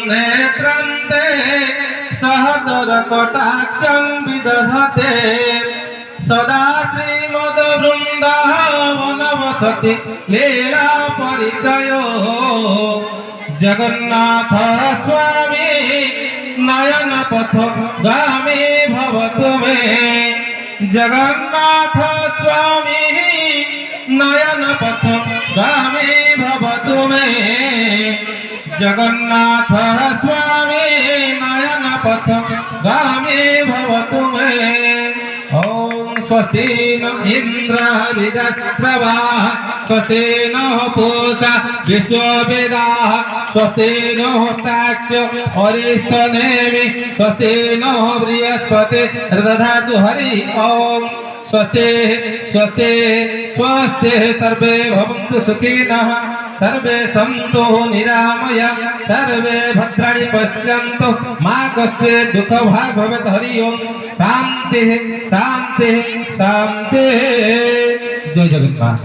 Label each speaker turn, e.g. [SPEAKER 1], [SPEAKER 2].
[SPEAKER 1] नेत्रन्ते सहचर कटाक्षं विदधते सदा श्रीमद्वृन्दावन वसति लीला परिचयो जगन्नाथ स्वामी नयन पथ गामी भवतु मे जगन्नाथ स्वामी नयन पथ गामी भवतु मे जगन्नाथ स्वामी नयन पथ गामी भवतु मे। ओम स्वस्ति न इंद्रादिदस्रवाः स्वस्ति नः पूषा विश्ववेदाः स्वस्ति नः हस्ताक्ष अरिष्टनेमि स्वस्ति नः बृहस्पति दधातु हरि ओम स्वस्ति स्वस्ति स्वस्ति सर्वे भवन्तु सुखिनः सर्वे सन्तु निरामया सर्वे भद्राणि पश्यन्तु मा कश्चित् दुःखभाग् भवेत् हरि ओम शान्तिः शान्तिः शान्तिः। जय जगन्नाथ।